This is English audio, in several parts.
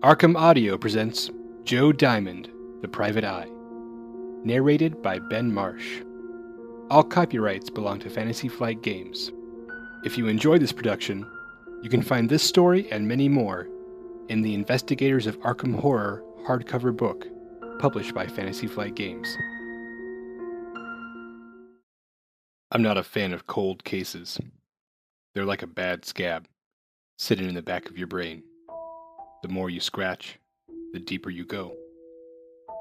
Arkham Audio presents Joe Diamond, The Private Eye. Narrated by Ben Marsh. All copyrights belong to Fantasy Flight Games. If you enjoyed this production, you can find this story and many more in the Investigators of Arkham Horror hardcover book, published by Fantasy Flight Games. I'm not a fan of cold cases. They're like a bad scab, sitting in the back of your brain. The more you scratch, the deeper you go.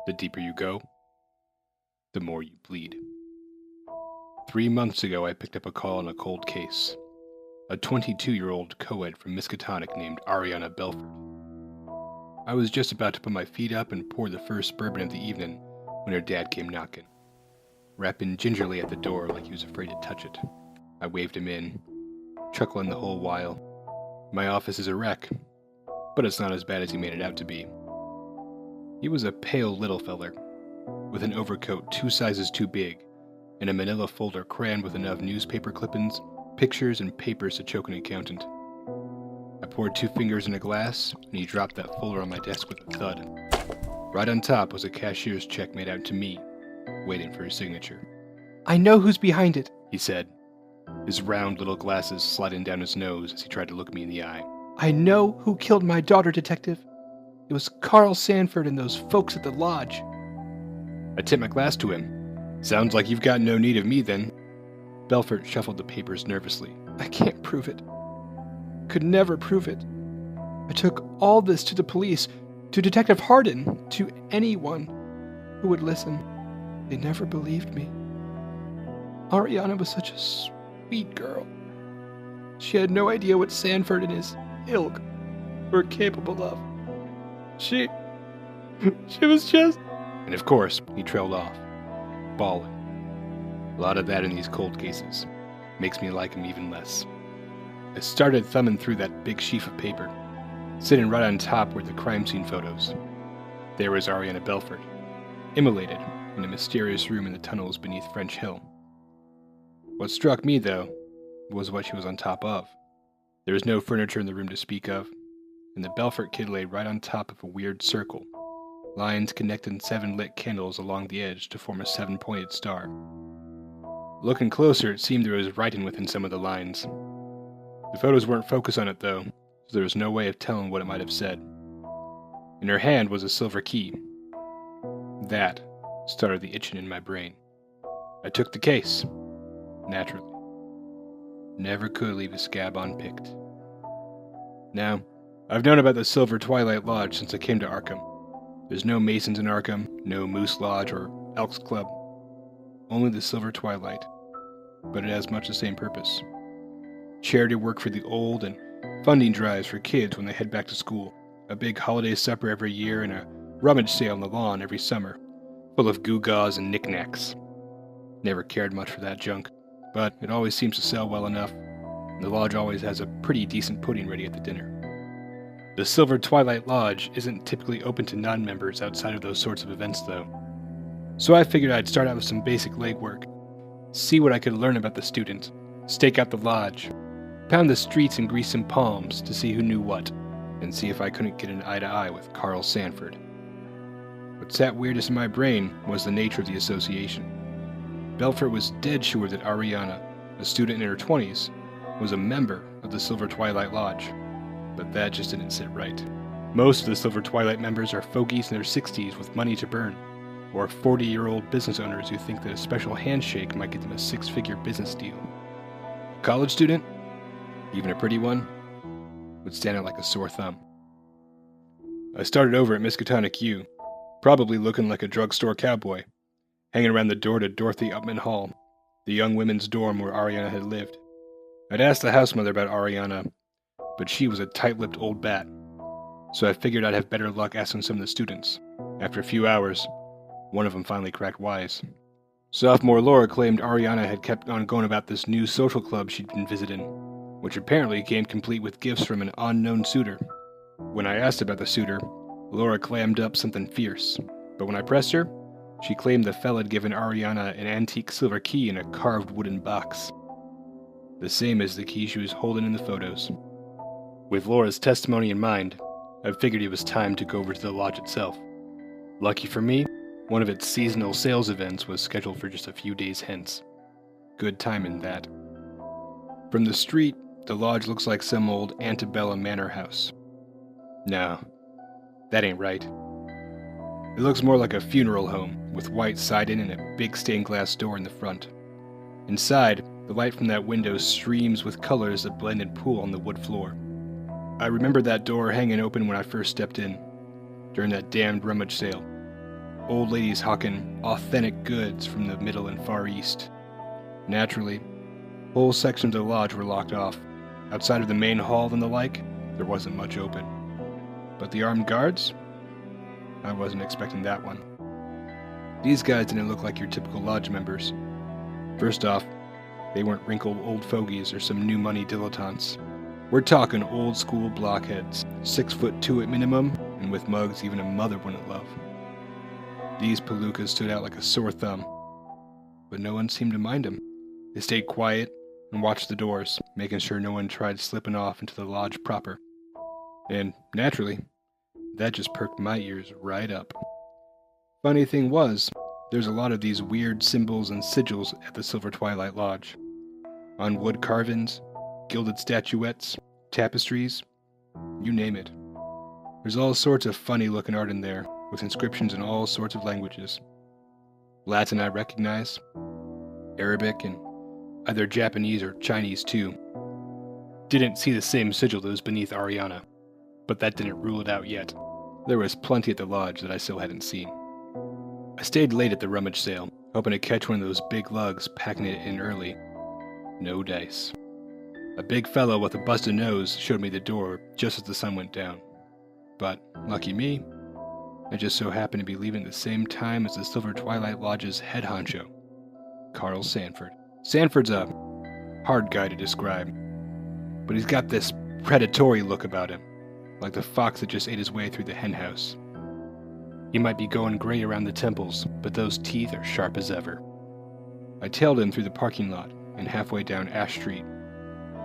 The deeper you go, the more you bleed. 3 months ago, I picked up a call on a cold case. A 22-year-old co-ed from Miskatonic named Ariana Belfort. I was just about to put my feet up and pour the first bourbon of the evening when her dad came knocking, rapping gingerly at the door like he was afraid to touch it. I waved him in, chuckling the whole while. My office is a wreck, but it's not as bad as he made it out to be. He was a pale little feller, with an overcoat 2 sizes too big, and a manila folder crammed with enough newspaper clippings, pictures, and papers to choke an accountant. I poured 2 fingers in a glass, and he dropped that folder on my desk with a thud. Right on top was a cashier's check made out to me, waiting for his signature. "I know who's behind it," he said, his round little glasses sliding down his nose as he tried to look me in the eye. "I know who killed my daughter, Detective. It was Carl Sanford and those folks at the lodge." I tipped my glass to him. "Sounds like you've got no need of me, then." Belfort shuffled the papers nervously. "I can't prove it. Could never prove it. I took all this to the police, to Detective Hardin, to anyone who would listen. They never believed me. Ariana was such a sweet girl. She had no idea what Sanford and his ilk were capable of. She was just..." And of course, he trailed off, bawling. A lot of that in these cold cases. Makes me like him even less. I started thumbing through that big sheaf of paper. Sitting right on top were the crime scene photos. There was Ariana Belfort, immolated in a mysterious room in the tunnels beneath French Hill. What struck me, though, was what she was on top of. There was no furniture in the room to speak of, and the Belfort kid lay right on top of a weird circle, lines connecting 7 lit candles along the edge to form a 7-pointed star. Looking closer, it seemed there was writing within some of the lines. The photos weren't focused on it, though, so there was no way of telling what it might have said. In her hand was a silver key. That started the itching in my brain. I took the case, naturally. Never could leave a scab unpicked. Now, I've known about the Silver Twilight Lodge since I came to Arkham. There's no Masons in Arkham, no Moose Lodge or Elks Club. Only the Silver Twilight, but it has much the same purpose. Charity work for the old and funding drives for kids when they head back to school. A big holiday supper every year and a rummage sale on the lawn every summer, full of gewgaws and knickknacks. Never cared much for that junk, but it always seems to sell well enough, and the lodge always has a pretty decent pudding ready at the dinner. The Silver Twilight Lodge isn't typically open to non-members outside of those sorts of events, though. So I figured I'd start out with some basic legwork, see what I could learn about the student, stake out the lodge, pound the streets and grease some palms to see who knew what, and see if I couldn't get an eye-to-eye with Carl Sanford. What sat weirdest in my brain was the nature of the association. Belfort was dead sure that Ariana, a student in her 20s, was a member of the Silver Twilight Lodge, but that just didn't sit right. Most of the Silver Twilight members are fogies in their 60s with money to burn, or 40-year-old business owners who think that a special handshake might get them a 6-figure business deal. A college student, even a pretty one, would stand out like a sore thumb. I started over at Miskatonic U, probably looking like a drugstore cowboy, hanging around the door to Dorothy Upman Hall, the young women's dorm where Ariana had lived. I'd asked the house mother about Ariana, but she was a tight-lipped old bat, so I figured I'd have better luck asking some of the students. After a few hours, one of them finally cracked wise. Sophomore Laura claimed Ariana had kept on going about this new social club she'd been visiting, which apparently came complete with gifts from an unknown suitor. When I asked about the suitor, Laura clammed up something fierce, but when I pressed her, she claimed the fella had given Ariana an antique silver key in a carved wooden box, the same as the key she was holding in the photos. With Laura's testimony in mind, I figured it was time to go over to the lodge itself. Lucky for me, one of its seasonal sales events was scheduled for just a few days hence. Good timing, that. From the street, the lodge looks like some old antebellum manor house. No, that ain't right. It looks more like a funeral home, with white siding and a big stained glass door in the front. Inside, the light from that window streams with colors that blend and pool on the wood floor. I remember that door hanging open when I first stepped in, during that damned rummage sale. Old ladies hawking authentic goods from the Middle and Far East. Naturally, whole sections of the lodge were locked off. Outside of the main hall and the like, there wasn't much open. But the armed guards? I wasn't expecting that one. These guys didn't look like your typical lodge members. First off, they weren't wrinkled old fogies or some new money dilettantes. We're talking old school blockheads, 6'2" at minimum, and with mugs even a mother wouldn't love. These palookas stood out like a sore thumb, but no one seemed to mind them. They stayed quiet and watched the doors, making sure no one tried slipping off into the lodge proper. And, naturally, that just perked my ears right up. Funny thing was, there's a lot of these weird symbols and sigils at the Silver Twilight Lodge. On wood carvings, gilded statuettes, tapestries, you name it. There's all sorts of funny-looking art in there, with inscriptions in all sorts of languages. Latin I recognize, Arabic, and either Japanese or Chinese too. Didn't see the same sigil that was beneath Ariana, but that didn't rule it out yet. There was plenty at the lodge that I still hadn't seen. I stayed late at the rummage sale, hoping to catch one of those big lugs packing it in early. No dice. A big fellow with a busted nose showed me the door just as the sun went down. But, lucky me, I just so happened to be leaving at the same time as the Silver Twilight Lodge's head honcho, Carl Sanford. Sanford's a hard guy to describe, but he's got this predatory look about him, like the fox that just ate his way through the henhouse. He might be going gray around the temples, but those teeth are sharp as ever. I tailed him through the parking lot and halfway down Ash Street,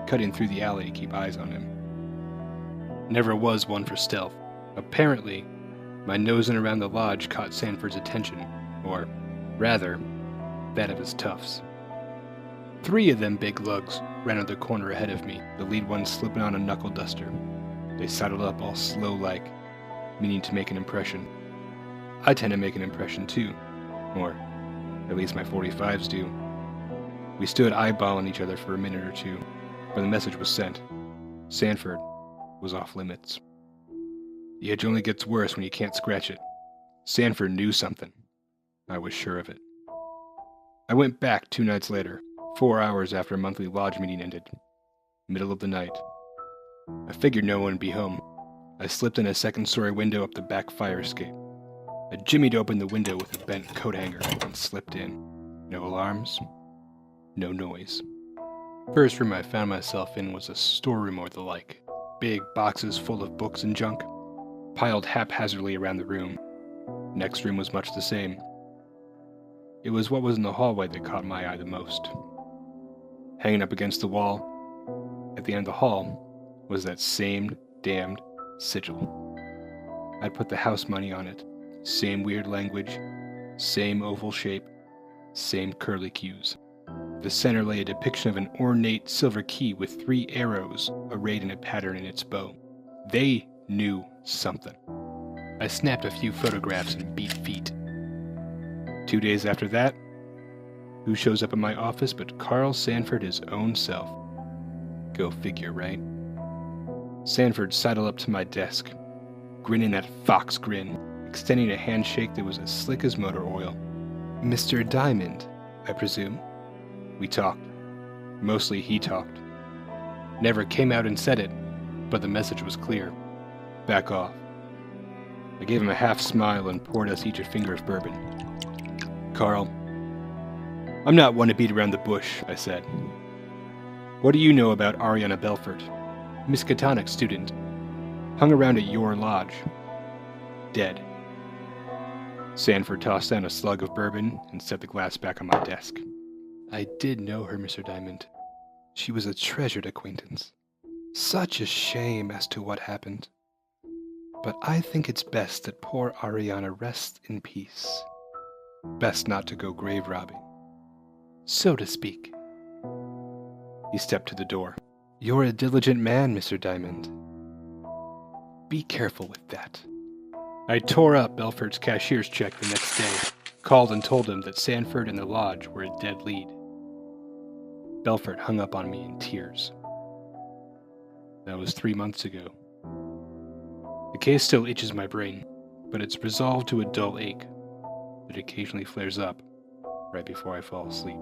cutting through the alley to keep eyes on him. Never was one for stealth. Apparently, my nosing around the lodge caught Sanford's attention, or, rather, that of his toughs. 3 of them big lugs ran out the corner ahead of me, the lead one slipping on a knuckle duster. They sidled up all slow-like, meaning to make an impression. I tend to make an impression too, or at least my 45s do. We stood eyeballing each other for a minute or two, but the message was sent. Sanford was off limits. The itch only gets worse when you can't scratch it. Sanford knew something. I was sure of it. I went back 2 nights later, 4 hours after a monthly lodge meeting ended. Middle of the night. I figured no one would be home. I slipped in a second-story window up the back fire escape. I jimmied open the window with a bent coat hanger and slipped in. No alarms, no noise. First room I found myself in was a storeroom or the like. Big boxes full of books and junk, piled haphazardly around the room. Next room was much the same. It was what was in the hallway that caught my eye the most. Hanging up against the wall, at the end of the hall, was that same damned sigil. I'd put the house money on it. Same weird language, same oval shape, same curly cues. The center lay a depiction of an ornate silver key with 3 arrows arrayed in a pattern in its bow. They knew something. I snapped a few photographs and beat feet. 2 days after that, who shows up in my office but Carl Sanford his own self? Go figure, right? Sanford sidled up to my desk, grinning that fox grin, extending a handshake that was as slick as motor oil. Mr. Diamond, I presume. We talked. Mostly he talked. Never came out and said it, but the message was clear. Back off. I gave him a half smile and poured us each a finger of bourbon. Carl, I'm not one to beat around the bush, I said. What do you know about Ariana Belfort? Miskatonic student. Hung around at your lodge. Dead. Sanford tossed down a slug of bourbon and set the glass back on my desk. I did know her, Mr. Diamond. She was a treasured acquaintance. Such a shame as to what happened. but I think it's best that poor Ariana rest in peace. Best not to go grave robbing, so to speak. He stepped to the door. You're a diligent man, Mr. Diamond. Be careful with that. I tore up Belford's cashier's check the next day, called and told him that Sanford and the lodge were a dead lead. Belford hung up on me in tears. That was 3 months ago. The case still itches my brain, but it's resolved to a dull ache that occasionally flares up right before I fall asleep.